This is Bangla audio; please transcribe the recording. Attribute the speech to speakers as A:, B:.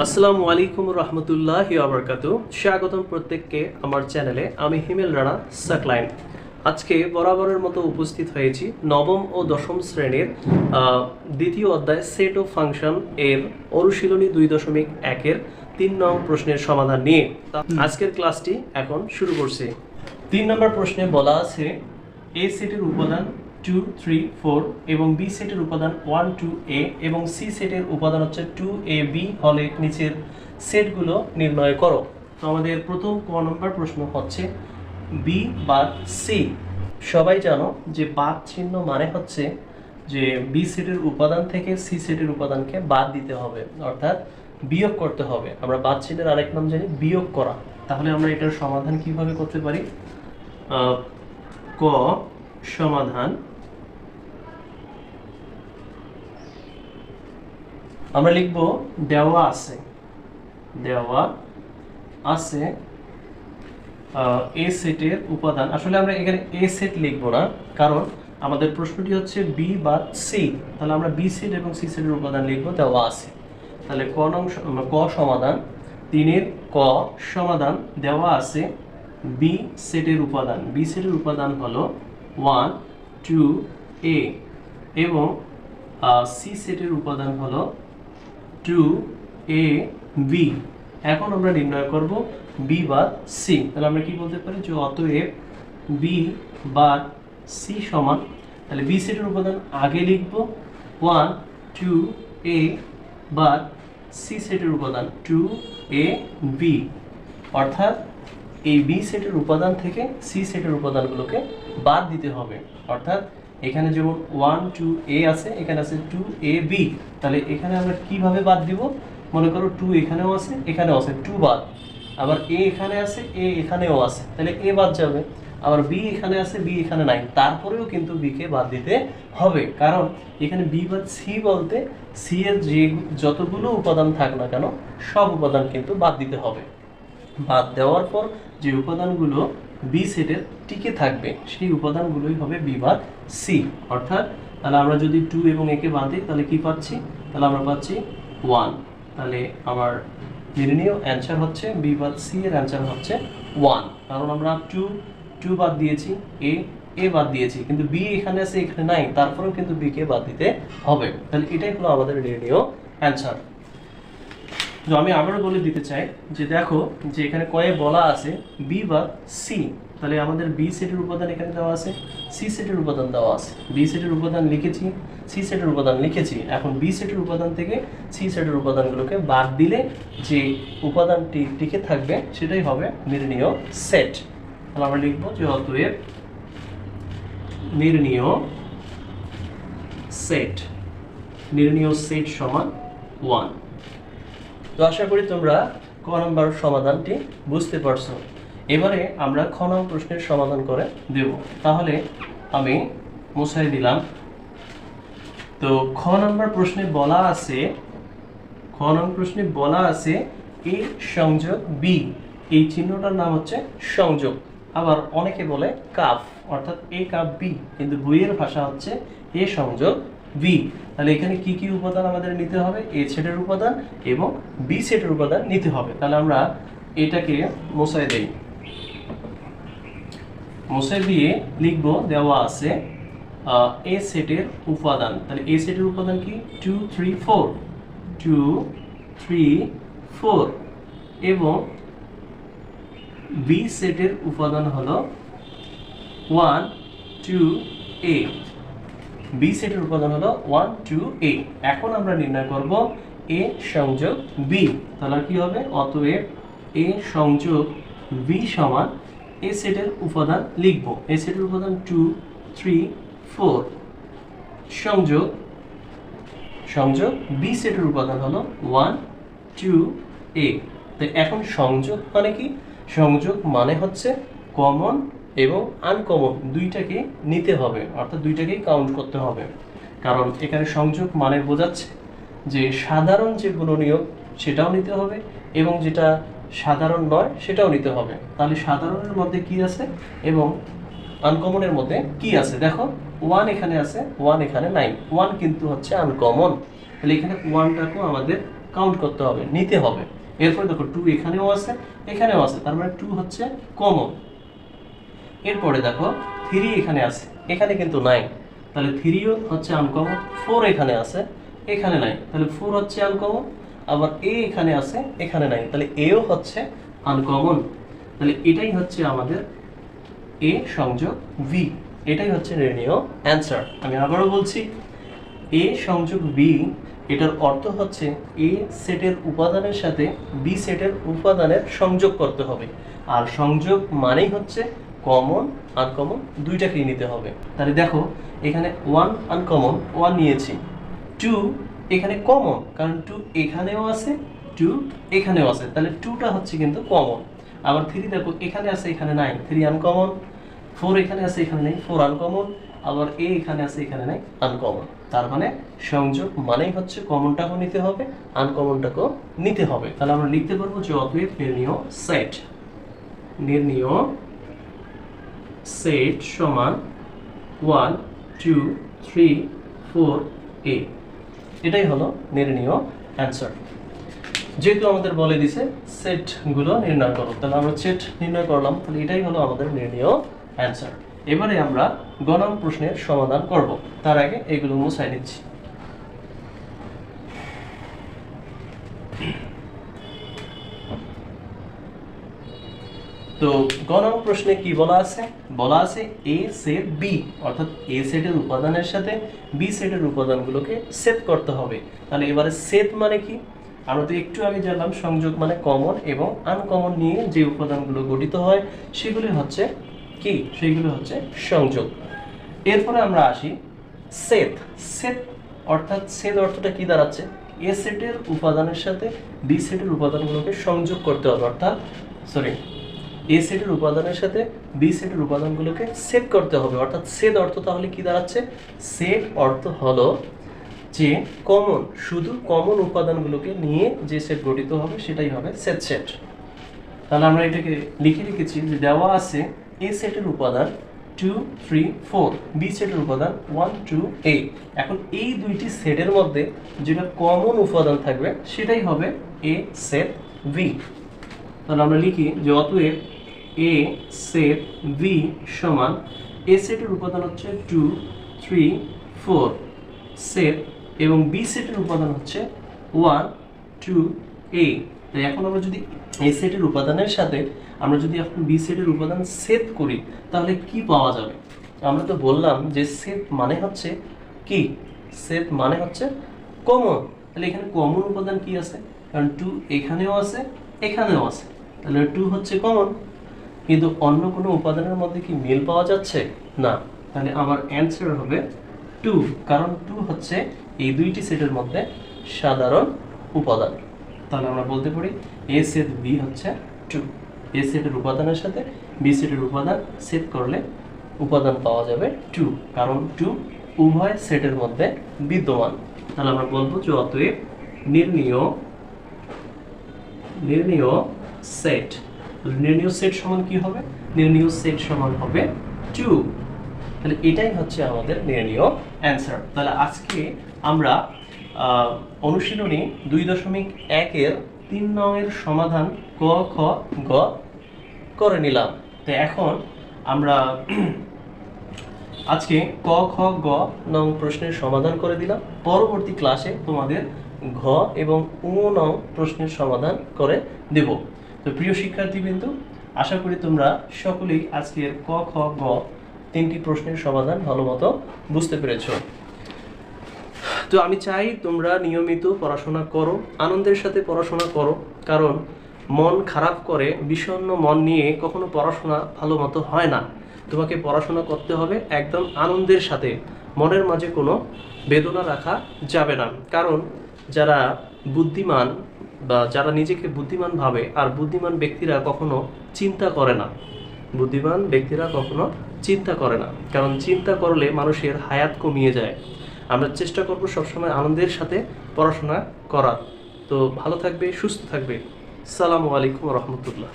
A: আসসালামু আলাইকুম রহমতুল্লাহি ওয়া বারাকাতুহু। স্বাগতম প্রত্যেককে আমার চ্যানেলে। আমি হিমেল রানা সাকলাইন। আজকে বরাবরের মতো উপস্থিত হয়েছি নবম ও দশম শ্রেণীর দ্বিতীয় অধ্যায় সেট অফ ফাংশন এর অনুশীলনী 2.1 3 নং প্রশ্নের সমাধান নিয়ে আজকের ক্লাসটি এখন শুরু করছি। 3 নম্বর প্রশ্নে বলা আছে এ সেটের উপাদান 2, 3, 4 এবং বি সেটের উপাদান 1, 2a এবং সি সেটের উপাদান হচ্ছে 2ab হলে নিচের সেটগুলো নির্ণয় করো। তো আমাদের প্রথম ক নম্বর প্রশ্ন হচ্ছে বি বাদ সি। সবাই জানো যে বাদ চিহ্ন মানে হচ্ছে যে বি সেটের উপাদান থেকে সি সেটের উপাদানকে বাদ দিতে হবে, অর্থাৎ বিয়োগ করতে হবে। আমরা বাদ চিহ্নের আরেক নাম জানি বিয়োগ করা। তাহলে আমরা এটার সমাধান কিভাবে করতে পারি? ক সমাধান আমরা লিখব দেওয়া আছে এ সেটের উপাদান। আসলে আমরা এখানে এ সেট লিখব না, কারণ আমাদের প্রশ্নটি হচ্ছে বি বা সি। তাহলে আমরা বি সেট এবং সি সেটের উপাদান লিখব দেওয়া আছে। তাহলে ক সমাধান 3 ক সমাধান দেওয়া আছে বি সেটের উপাদান। বি সেটের উপাদান হলো 1, 2a এবং সি সেটের উপাদান হলো 2ab। এখন আমরা নির্ণয় করব বি বাদ সি। তাহলে আমরা কি বলতে পারি যে অতএব বি বাদ সি সমান, তাহলে বি সেটের উপাদান আগে লিখব 1, 2a বাদ সি সেটের উপাদান 2ab, অর্থাৎ এই বি সেটের উপাদান থেকে সি সেটের উপাদানগুলোকে বাদ দিতে হবে। অর্থাৎ এখানে যেমন 1, 2a আছে, এখানে আছে 2ab। তাহলে এখানে আমরা কিভাবে বাদ দিব? মনে করো 2 এখানেও আছে, এখানেও আছে, 2 বাদ। আবার a এখানে আছে, a এখানেও আছে, তাহলে a বাদ যাবে। আবার b এখানে আছে, b এখানে নাই, তারপরেও কিন্তু b কে বাদ দিতে হবে, কারণ এখানে b বাদ c বলতে c এর যে যতগুলো উপাদান থাক না কেন সব উপাদান কিন্তু বাদ দিতে হবে। বাদ দেওয়ার পর যে উপাদানগুলো বি সেটের টিকে থাকবে সেই উপাদানগুলোই হবে বি বাদ সি। অর্থাৎ তাহলে আমরা যদি 2 এবং a কে বাদ দিই তাহলে কি পাচ্ছি? তাহলে আমরা পাচ্ছি 1। তাহলে আমার নির্ণীয় অ্যান্সার হচ্ছে বি বাদ সি এর অ্যান্সার হচ্ছে 1, কারণ আমরা 2 বাদ দিয়েছি, a বাদ দিয়েছি, কিন্তু বি এখানে আছে এখানে নাই, তারপরেও কিন্তু বি কে বাদ দিতে হবে। তাহলে এটাই হলো আমাদের নির্ণীয় অ্যান্সার। তো আমি আবারও বলে দিতে চাই যে দেখো যে এখানে কয়ে বলা আছে বি বা সি। তাহলে আমাদের বি সেটের উপাদান এখানে দেওয়া আছে, সি সেটের উপাদান দেওয়া আছে। বি সেটের উপাদান লিখেছি, সি সেটের উপাদান লিখেছি। এখন বি সেটের উপাদান থেকে সি সেটের উপাদানগুলোকে বাদ দিলে যে উপাদানটি টিকে থাকবে সেটাই হবে নির্ণীয় সেট। তাহলে আমরা লিখবো যে অতএব নির্ণীয় সেট সমান 1। তো আশা করি তোমরা ক নম্বর সমাধানটি বুঝতে পারছো। এবারে আমরা খ নং প্রশ্নের সমাধান করে দেব। তাহলে আমি মুছাই দিলাম। তো খ নম্বর প্রশ্নে বলা আছে এ সংযোগ বি। এই চিহ্নটার নাম হচ্ছে সংযোগ। আবার অনেকে বলে কাপ, অর্থাৎ এ কাপ বি, কিন্তু বইয়ের ভাষা হচ্ছে এ সংযোগ বি। তাহলে এখানে কি কি উপাদান আমাদের নিতে হবে? এ সেটের উপাদান এবং বি সেটের উপাদান নিতে হবে। তাহলে আমরা এটাকে মুছাই দেই। মুছাই দিয়ে লিখব দেওয়া আছে এ সেটের উপাদান। তাহলে এ সেটের উপাদান কি? 2, 3, 4 2, 3, 4 এবং বি সেটের উপাদান হলো 1, 2a। বি সেটের উপাদান হলো 1, 2a। এখন আমরা নির্ণয় করব এ সংযোগ বি। তাহলে কি হবে? অতএব এ সংযোগ বি সমান এ সেটের উপাদান লিখব। এ সেটের উপাদান 2, 3, 4 সংযোগ বি সেটের উপাদান হলো 1, 2a। তো এখন সংযোগ মানে কি? সংযোগ মানে হচ্ছে কমন এবং আনকমন দুইটাকে নিতে হবে, অর্থাৎ দুইটাকেই কাউন্ট করতে হবে। কারণ এখানে সংযোগ মানে বোঝাচ্ছে যে সাধারণ যে গুণনীয় সেটাও নিতে হবে এবং যেটা সাধারণ নয় সেটাও নিতে হবে। তাহলে সাধারণের মধ্যে কি আছে এবং আনকমনের মধ্যে কি আছে? দেখো 1 এখানে আছে, 1 এখানে নাই, 1 কিন্তু হচ্ছে আনকমন। তাহলে এখানে 1টাকেও আমাদের কাউন্ট করতে হবে, নিতে হবে। এরপরে দেখো 2 এখানেও আছে, এখানেও আছে, তার মানে 2 হচ্ছে কমন। এরপরে দেখো 3 এখানে আছে, এখানে কিন্তু নাই, তাহলে 3ও হচ্ছে আনকমন। 4 এখানে আছে, এখানে নাই, তাহলে 4 হচ্ছে আনকমন। আবার এ এখানে আছে, এখানে নাই, তাহলে এও হচ্ছে আনকমন। তাহলে এটাই হচ্ছে আমাদের এ সংযোগ বি, এটাই হচ্ছে নির্ণেয় অ্যান্সার। আমি আবারও বলছি, এ সংযোগ বি এটার অর্থ হচ্ছে এ সেটের উপাদানের সাথে বি সেটের উপাদানের সংযোগ করতে হবে। আর সংযোগ মানেই হচ্ছে কমন আনকমন দুইটাকেই নিতে হবে। তাহলে দেখো এখানে 1 আনকমন 1 নিয়েছি, 2 এখানে কমন, কারণ 2 এখানেও আছে, 2 এখানেও আছে, তাহলে 2টা হচ্ছে কিন্তু কমন। আবার 3 দেখো এখানে আছে, এখানে নাই, 3 আনকমন। 4 এখানে আছে, এখানে নেই, 4 আনকমন। আবার এ এখানে আছে, এখানে নাই, আনকমন। তার মানে সংযোগ মানেই হচ্ছে কমনটাকেও নিতে হবে, আনকমনটাকেও নিতে হবে। তাহলে আমরা লিখতে পারবো যে অতএব নির্ণেয় সেট, নির্ণেয় সেট সমান 1 2 3 4 এ, এটাই হলো নির্ণেয় অ্যান্সার। যেহেতু আমাদের বলে দিছে সেটগুলো নির্ণয় করো, তাহলে আমরা সেট নির্ণয় করলাম, তাহলে এটাই হলো আমাদের নির্ণেয় অ্যান্সার। এবারে আমরা গ নং প্রশ্নের সমাধান করব, তার আগে এগুলো মুছাই নিচ্ছি। তো গ নং প্রশ্নে কি বলা আছে? বলা আছে এ সেট বি, অর্থাৎ এ সেটের উপাদানের সাথে বি সেটের উপাদানগুলোকে সেট করতে হবে। তাহলে এবারে সেট মানে কি? আমরা তো একটু আগে জানলাম সংযোগ মানে কমন এবং আনকমন নিয়ে যে উপাদানগুলো গঠিত হয় সেগুলি হচ্ছে কি? সেগুলো হচ্ছে সংযোগ। এরপরে আমরা আসি সেট। সেট অর্থাৎ সেট অর্থটা কি দাঁড়াচ্ছে? এ সেটের উপাদানের সাথে বি সেটের উপাদানগুলোকে সংযোগ করতে হবে, অর্থাৎ এ সেটের উপাদানের সাথে বি সেটের উপাদানগুলোকে সেট করতে হবে। অর্থাৎ সেট অর্থ তাহলে কি দাঁড়াচ্ছে? সেট অর্থ হলো যে কমন, শুধু কমন উপাদানগুলোকে নিয়ে যে সেট গঠিত হবে সেটাই হবে সেট সেট। তাহলে আমরা এটাকে লিখে রেখেছি যে দেওয়া আছে এ সেটের উপাদান 2 3 4, বি সেটের উপাদান 1 2 এ। এখন এই দুইটি সেটের মধ্যে যেটা কমন উপাদান থাকবে সেটাই হবে এ সেট বি। তাহলে আমরা লিখি যে অতএব এ সেট বি সমান এ সেটের উপাদান হচ্ছে 2 3 4 সেট এবং বি সেটের উপাদান হচ্ছে 1 2 এ। তাই এখন আমরা যদি এ সেটের উপাদানের সাথে আমরা যদি এখন বি সেটের উপাদান সেট করি তাহলে কি পাওয়া যাবে? আমরা তো বললাম যে সেট মানে হচ্ছে কি? সেট মানে হচ্ছে কমন। তাহলে এখানে কমন উপাদান কি আছে? কারণ 2 এখানেও আছে, এখানেও আছে, তাহলে 2 হচ্ছে কমন। কিন্তু অন্য কোনো উপাদানের মধ্যে কি মিল পাওয়া যাচ্ছে? না। তাহলে আমার অ্যান্সার হবে 2, কারণ 2 হচ্ছে এই দুইটি সেটের মধ্যে সাধারণ উপাদান। তাহলে আমরা বলতে পারি এ সেট বি হচ্ছে 2। এ সেটের উপাদানের সাথে বি সেটের উপাদান সেট করলে উপাদান পাওয়া যাবে 2, কারণ 2 উভয় সেটের মধ্যে বিদ্যমান। তাহলে আমরা বলবো যে অতএব নির্ণেয় সেট। নির্ণেয় সেট সমান কি হবে? নির্ণেয় সেট সমান হবে 2। তাহলে এটাই হচ্ছে আমাদের নির্ণেয় অ্যান্সার। তাহলে আজকে আমরা অনুশীলনী 2.1 এর 3 নং এর সমাধান ক খ গ করে নিলাম। তো এখন আমরা আজকে ক খ গ নং প্রশ্নের সমাধান করে দিলাম। পরবর্তী ক্লাসে তোমাদের ঘ এবং উ নং প্রশ্নের সমাধান করে দেব। তো প্রিয় শিক্ষার্থীবৃন্দ, আশা করি তোমরা সকলেই আজকের ক খ গ 3টি প্রশ্নের সমাধান ভালোমতো বুঝতে পেরেছো। তো আমি চাই তোমরা নিয়মিত পড়াশোনা করো, আনন্দের সাথে পড়াশোনা করো, কারণ মন খারাপ করে বিষণ্ণ মন নিয়ে কখনো পড়াশোনা ভালো মতো হয় না। তোমাকে পড়াশোনা করতে হবে একদম আনন্দের সাথে, মনের মাঝে কোনো বেদনা রাখা যাবে না। কারণ যারা বুদ্ধিমান বা যারা নিজেকে বুদ্ধিমান ভাবে, আর বুদ্ধিমান ব্যক্তিরা কখনো চিন্তা করে না, বুদ্ধিমান ব্যক্তিরা কখনো চিন্তা করে না, কারণ চিন্তা করলে মানুষের হায়াত কমিয়ে যায়। আমরা চেষ্টা করব সবসময় আনন্দের সাথে পড়াশোনা করার। তো ভালো থাকবে, সুস্থ থাকবে। আসসালামু আলাইকুম রহমতুল্লাহ।